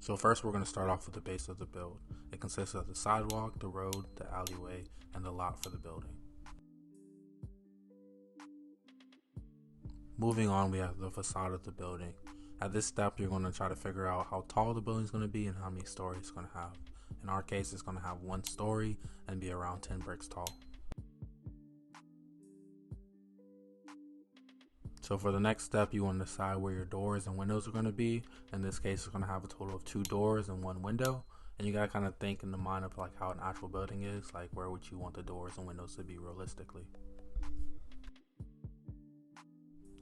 So first we're going to start off with the base of the build. It consists of the sidewalk, the road, the alleyway, and the lot for the building. Moving on, we have the facade of the building. At this step, you're going to try to figure out how tall the building is going to be and how many stories it's going to have. In our case, it's going to have 1 story and be around 10 bricks tall. So for the next step, you want to decide where your doors and windows are going to be. In this case, it's going to have a total of 2 doors and 1 window. And you got to kind of think in the mind of like how an actual building is, like where would you want the doors and windows to be realistically.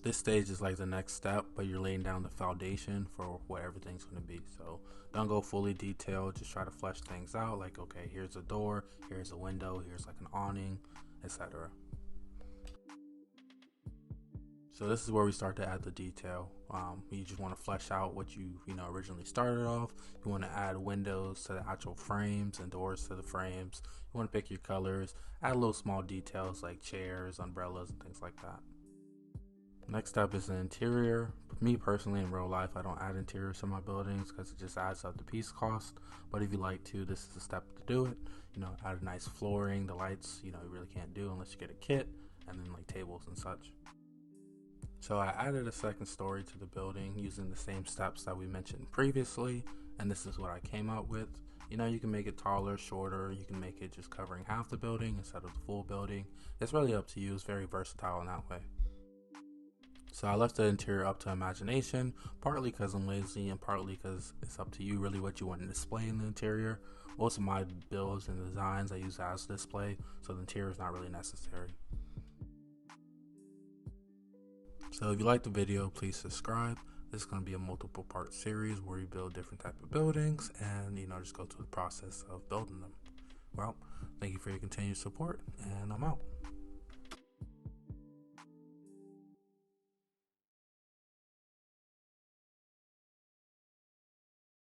This stage is like the next step, but you're laying down the foundation for what everything's going to be. So don't go fully detailed, just try to flesh things out like, okay, here's a door, here's a window, here's like an awning, etc. So this is where we start to add the detail. You just want to flesh out what you originally started off. You want to add windows to the actual frames and doors to the frames. You want to pick your colors, add little small details like chairs, umbrellas, and things like that. Next up is the interior. Me personally, in real life, I don't add interiors to my buildings because it just adds up the piece cost. But if you like to, this is the step to do it. Add a nice flooring. The lights, you really can't do unless you get a kit, and then like tables and such. So I added a second story to the building using the same steps that we mentioned previously, and this is what I came up with. You can make it taller, shorter, you can make it just covering half the building instead of the full building. It's really up to you. It's very versatile in that way. So I left the interior up to imagination, partly because I'm lazy and partly because it's up to you really what you want to display in the interior. Most of my builds and designs I use as display, so the interior is not really necessary. So if you like the video, please subscribe. This is going to be a multiple part series where we build different type of buildings and just go through the process of building them. Well, thank you for your continued support, and I'm out.